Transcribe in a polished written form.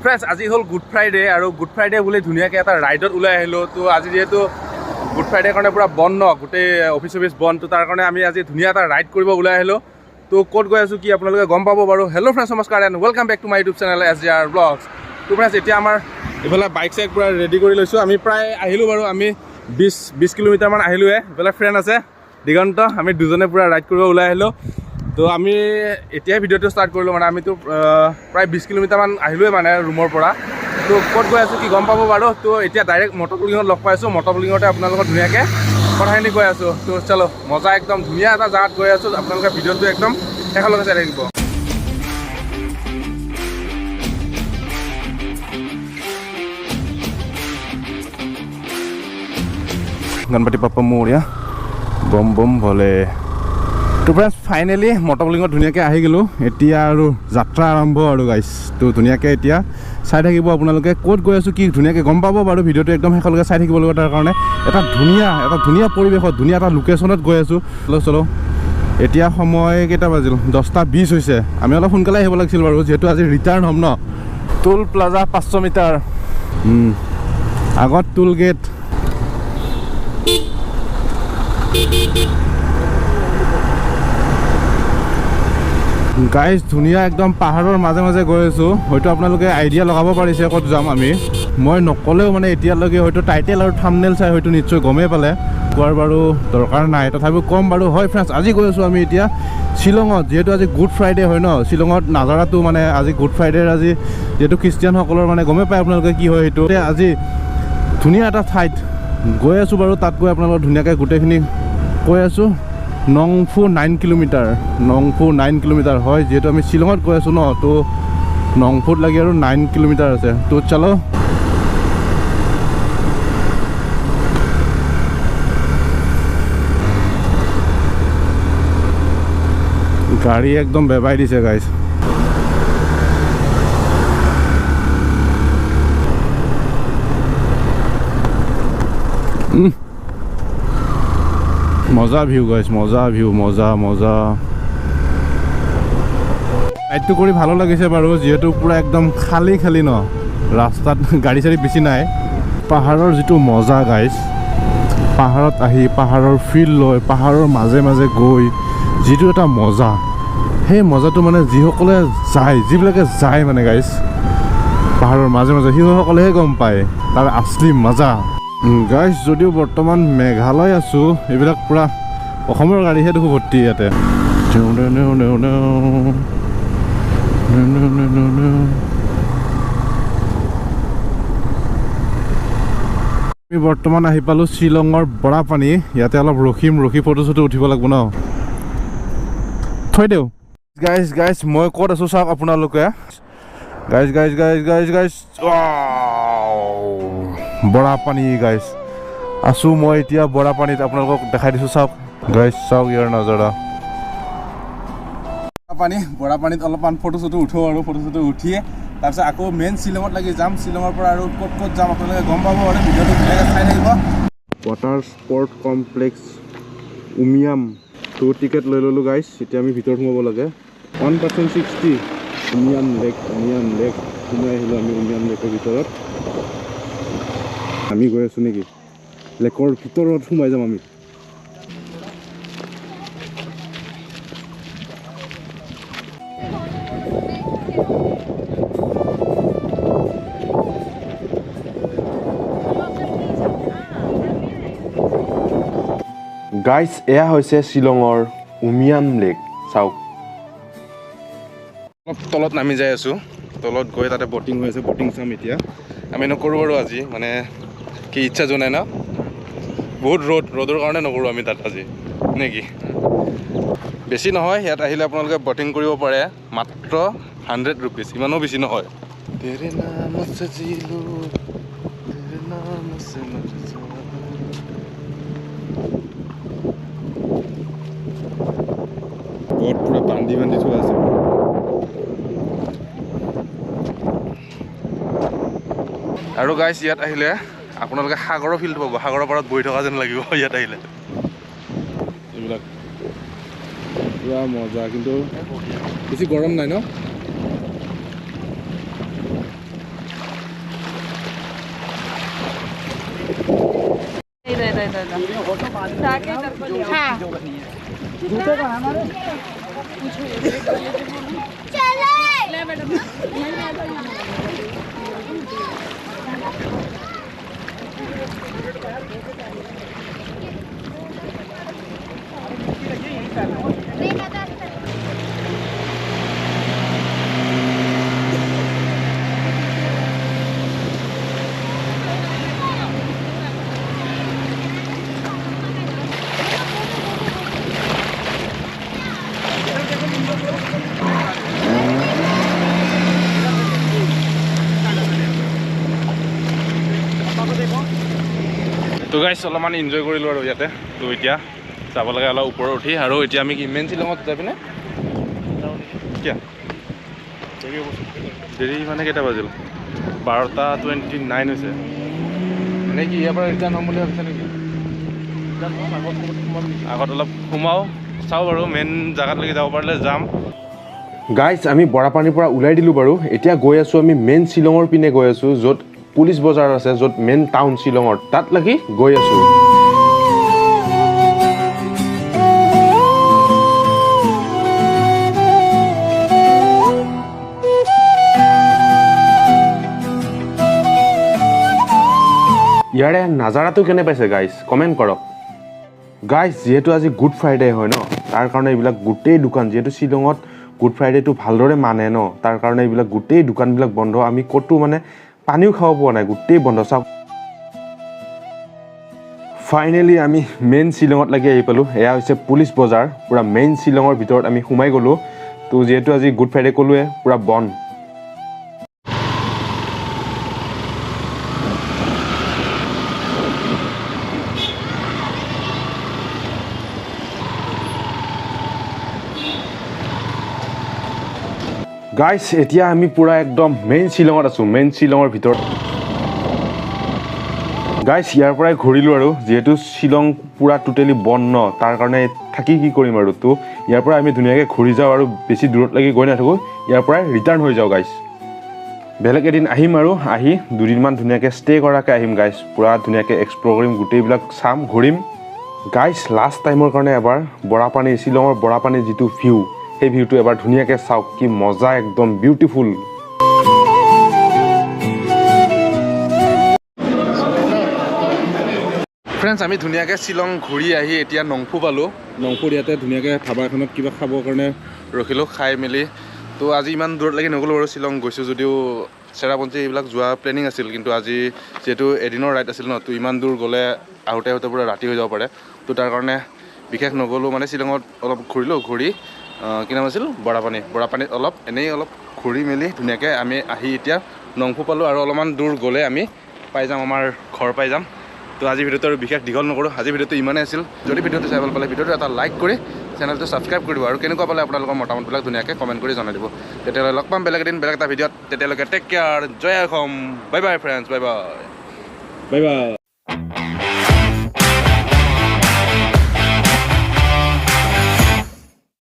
Friends আজি হ'ল good Friday আৰু গুড ফ্ৰাইডে বুলি ধুনীয়াকৈ এটা ৰাইডত ওলাই আহিলোঁ তো আজি যিহেতু গুড ফ্ৰাইডে কাৰণে পুৰা বন্ধ ন গোটেই অফিচ বন্ধ তো তাৰ কাৰণে আমি আজি ধুনীয়া এটা ৰাইড কৰিব ওলাই আহিলোঁ তো ক'ত গৈ আছোঁ কি আপোনালোকে গম পাব বাৰু হেল্ল' ফ্ৰেণ্ডছ নমস্কাৰ and welcome back to my YouTube channel SJR Vlogs তো ফ্ৰেণ্ডছ এতিয়া আমাৰ এইফালে বাইক চাইক পুৰা ৰেডি কৰি লৈছোঁ আমি প্ৰায় আহিলোঁ বাৰু আমি 20 কিলোমিটাৰমান আহিলোঁৱে এইফালে ফ্ৰেণ্ড আছে দিগন্ত আমি দুজনে পুৰা ৰাইড কৰিব ওলাই আহিলোঁ তো আমি এতিয়াই ভিডিঅ'টো ষ্টাৰ্ট কৰিলোঁ মানে আমিতো প্ৰায় 20 কিলোমিটাৰমান আহিলোঁৱে মানে ৰুমৰ পৰা তো ক'ত গৈ আছোঁ কি গম পাব বাৰু তো এতিয়া ডাইৰেক্ট মটৰব্লগিঙত লগ পাইছোঁ মটৰব্লগিঙতে আপোনালোকক ধুনীয়াকৈ কথাখিনি কৈ আছোঁ তো চলো মজা একদম ধুনীয়া এটা জেগাত গৈ আছোঁ আপোনালোকে ভিডিঅ'টো একদম শেষলৈকে চাই থাকিব গণপতি পাপ্পা মৌৰ্যা বম বম ভলে তো ফ্ৰেণ্ডছ ফাইনেলি মটৰব্লগিঙত ধুনীয়াকৈ আহি গ'লোঁ এতিয়া আৰু যাত্ৰা আৰম্ভ আৰু গাইছ তো ধুনীয়াকৈ এতিয়া চাই থাকিব আপোনালোকে ক'ত গৈ আছোঁ কি ধুনীয়াকৈ গম পাব বাৰু ভিডিঅ'টো একদম শেষলৈকে চাই থাকিব লাগিব তাৰ কাৰণে এটা ধুনীয়া পৰিৱেশত ধুনীয়া এটা লোকেশ্যনত গৈ আছোঁ চলো এতিয়া সময় কেইটা বাজিল 10:20 হৈছে আমি অলপ সোনকালে আহিব লাগিছিল বাৰু যিহেতু আজি ৰিটাৰ্ণ হ'ম ন টোল প্লাজা 500 মিটাৰ আগত টোল গেট গাইজ ধুনীয়া একদম পাহাৰৰ মাজে মাজে গৈ আছোঁ হয়তো আপোনালোকে আইডিয়া লগাব পাৰিছে ক'ত যাম আমি মই নক'লেও মানে এতিয়ালৈকে হয়তো টাইটেল আৰু থাম্বনেইল চাই হয়তো নিশ্চয় গমেই পালে কোৱাৰ বাৰু দৰকাৰ নাই তথাপিও কম বাৰু হয় ফ্ৰেণ্ডছ আজি গৈ আছোঁ আমি এতিয়া শ্বিলঙত যিহেতু আজি গুড ফ্ৰাইডে হয় ন শ্বিলঙত নাজাৰাটো মানে আজি গুড ফ্ৰাইডেৰ আজি যিহেতু খ্ৰীষ্টিয়ানসকলৰ মানে গমেই পায় আপোনালোকে কি হয় সেইটো আজি ধুনীয়া এটা ঠাইত গৈ আছোঁ বাৰু তাত গৈ আপোনালোকক ধুনীয়াকৈ গোটেইখিনি কৈ আছোঁ নংফু 9 কিলোমিটাৰ হয় যিহেতু আমি শ্বিলঙত গৈ আছোঁ ন তো নংফুত লাগি আৰু 9 কিলোমিটাৰ আছে তো চলো গাড়ী একদম বেবাই দিছে গাইজ মজা ভিউ গাইছ মজা ভিউ মজা ৰাইডটো কৰি ভালো লাগিছে বাৰু যিহেতু পুৰা একদম খালী ন ৰাস্তাত গাড়ী চাড়ী বেছি নাই পাহাৰৰ যিটো মজা গাইছ পাহাৰত আহি পাহাৰৰ ফিল লৈ পাহাৰৰ মাজে মাজে গৈ যিটো এটা মজা সেই মজাটো মানে যিবিলাকে যায় মানে গাইছ পাহাৰৰ মাজে মাজে সেইসকলেহে গম পায় তাৰ আচলি মজা গাইছ যদিও বৰ্তমান মেঘালয় আছোঁ এইবিলাক পুৰা অসমৰ গাড়ীহে দেখোঁ ভৰ্তি ইয়াতে আমি বৰ্তমান আহি পালোঁ শ্বিলঙৰ বৰাপানী ইয়াতে অলপ ৰখি ফটো চটো উঠিব লাগিব ন থৈ দিওঁ গাইছ মই ক'ত আছোঁ চাওক আপোনালোকে গাইছ বৰাপানী গাইছ আছোঁ মই এতিয়া বৰাপানীত আপোনালোকক দেখাই দিছোঁ চাওক গাইছ চাওক ইয়াৰ নজৰা বৰাপানীত অলপমান ফটো চটো উঠোঁ আৰু ফটো চটো উঠিয়ে তাৰপিছত আকৌ মেইন শ্বিলঙত লাগি যাম শ্বিলঙৰ পৰা আৰু ক'ত যাম আপোনালোকে গম পাব আৰু ভিডিঅ'টো ধুনীয়াকৈ চাই থাকিব ৱাটাৰ স্পৰ্ট কমপ্লেক্স উমিয়াম তো টিকেট লৈ ল'লোঁ গাইছ এতিয়া আমি ভিতৰত সোমাব লাগে 160 উমিয়াম লেক সোমাই আহিলোঁ আমি উমিয়াম লেকৰ ভিতৰত আমি গৈ আছোঁ নেকি লেকৰ ভিতৰত সোমাই যাম আমি গাইছ এয়া হৈছে শ্বিলঙৰ উমিয়াম লেক চাওক অলপ তলত নামি যাই আছোঁ তলত গৈ তাতে বটিং হৈ আছে বটিং চাম এতিয়া আমি নকৰোঁ বাৰু আজি মানে কি ইচ্ছা যোৱা নাই ন বহুত ৰ'দৰ কাৰণে নকৰোঁ আমি তাত আজি নেকি বেছি নহয় ইয়াত আহিলে আপোনালোকে বটিং কৰিব পাৰে মাত্ৰ 100 रुपीज ইমানো বেছি নহয় তেৰে নাম সজিলো তেৰে নাম সে বহুত পুৰা বান্ধি থোৱা আছে আৰু গাইছ ইয়াত আহিলে আপোনালোকে সাগৰৰ ফিল্ড পাব, সাগৰৰ পাৰত বহি থকা যেন লাগিব ইয়াত আহিলে। এইবিলাক পুৰা মজা, কিন্তু বেছি গৰম নাই ন? তো গাইছ অলপমান এনজয় কৰিলোঁ আৰু ইয়াতে। তো এতিয়া যাব লাগে অলপ ওপৰত উঠি, আৰু এতিয়া আমি কি মেইন শ্বিলঙত যাই পিনে কিয় দেৰি মানে কেইটা বাজিল? 12:29 হৈছে। মানে কি ইয়াৰ পৰা ৰিটাৰ্ণ হ'ম বুলি ভাবিছে নেকি? আগত অলপ সোমাওঁ, চাওঁ বাৰু মেইন জেগালৈকে যাব পাৰিলে যাম। গাইজ আমি বৰাপানীৰ পৰা ওলাই দিলোঁ বাৰু। এতিয়া গৈ আছোঁ আমি মেইন শ্বিলঙৰ পিনে গৈ আছোঁ, য'ত পুলিচ বজাৰ আছে, য'ত মেইন টাউন শ্বিলঙৰ, তাত লাগি গৈ আছোঁ। ইয়াৰে নাজাৰাটো কেনে পাইছে গাইজ কমেণ্ট কৰক। গাইজ যিহেতু আজি গুড ফ্ৰাইডে হয় ন, তাৰ কাৰণে এইবিলাক গোটেই দোকান, যিহেতু শ্বিলঙত গুড ফ্ৰাইডেটো ভালদৰে মানে ন, তাৰ কাৰণে এইবিলাক গোটেই দোকানবিলাক বন্ধ। আমি ক'তো মানে পানীও খাব পোৱা নাই, গোটেই বন্ধ। চাওক ফাইনেলি আমি মেইন শ্বিলঙত লাগি আহি পালোঁ। এয়া হৈছে পুলিচ বজাৰ, পূৰা মেইন শ্বিলঙৰ ভিতৰত আমি সোমাই গ'লোঁ। তো যিহেতু আজি গুড ফ্ৰাইডে ক'লোৱে, পূৰা বন্ধ। গাইজ এতিয়া আমি পূৰা একদম মেইন শ্বিলঙত আছোঁ, মেইন শ্বিলঙৰ ভিতৰত। গাইজ ইয়াৰ পৰাই ঘূৰিলোঁ আৰু, যিহেতু শ্বিলং পূৰা টোটেলি বন্ধ ন, তাৰ কাৰণে থাকি কি কৰিম আৰু। তো ইয়াৰ পৰা আমি ধুনীয়াকৈ ঘূৰি যাওঁ আৰু বেছি দূৰত লাগি গৈ নাথাকোঁ, ইয়াৰ পৰাই ৰিটাৰ্ণ হৈ যাওঁ গাইজ। বেলেগ এদিন আহিম আৰু, আহি দুদিনমান ধুনীয়াকৈ ষ্টে কৰাকৈ আহিম গাইজ। পূৰা ধুনীয়াকৈ এক্সপ্ল'ৰ কৰিম, গোটেইবিলাক চাম, ঘূৰিম গাইজ। লাষ্ট টাইমৰ কাৰণে এবাৰ বৰাপানী, শ্বিলঙৰ বৰাপানীৰ যিটো ভিউ, সেই ভিউটো এবাৰ ধুনীয়াকৈ চাওক, কি মজা, একদম বিউটিফুল। ফ্ৰেণ্ডছ আমি ধুনীয়াকৈ শ্বিলং ঘূৰি আহি এতিয়া নংফু পালোঁ। নংফুৰ ইয়াতে ধুনীয়াকৈ ধাবা এখনত কিবা খাবৰ কাৰণে ৰখিলোঁ, খাই মেলি। তো আজি ইমান দূৰত লাগি নগ'লোঁ বাৰু, শ্বিলং গৈছোঁ যদিও চেৰাপুঞ্জী এইবিলাক যোৱা প্লেনিং আছিল, কিন্তু আজি যিহেতু এদিনৰ ৰাইড আছিল ন, তো ইমান দূৰ গ'লে আহোঁতে আহোঁতে পূৰা ৰাতি হৈ যাব পাৰে। তো তাৰ কাৰণে বিশেষ নগ'লোঁ, মানে শ্বিলঙত অলপ ঘূৰিলোঁ, ঘূৰি কি নাম আছিল, বৰাপানীত এনেই অলপ ঘূৰি মেলি ধুনীয়াকৈ আমি আহি এতিয়া নংফু পালোঁ। আৰু অলপমান দূৰ গ'লে আমি পাই যাম, আমাৰ ঘৰ পাই যাম। তো আজি ভিডিঅ'টো আৰু বিশেষ দীঘল নকৰোঁ, আজি ভিডিঅ'টো ইমানেই আছিল। যদি ভিডিঅ'টো চাই ভাল পালে ভিডিঅ'টো এটা লাইক কৰি চেনেলটো ছাবস্ক্ৰাইব কৰিব, আৰু কেনেকুৱা পালে আপোনালোকৰ মতামতবিলাক ধুনীয়াকৈ কমেণ্ট কৰি জনাই দিব। তেতিয়াহ'লে লগ পাম বেলেগ এদিন বেলেগ এটা ভিডিঅ'ত। তেতিয়ালৈকে টেক কেয়াৰ, জয় Assam, bye bye friends, bye বাই।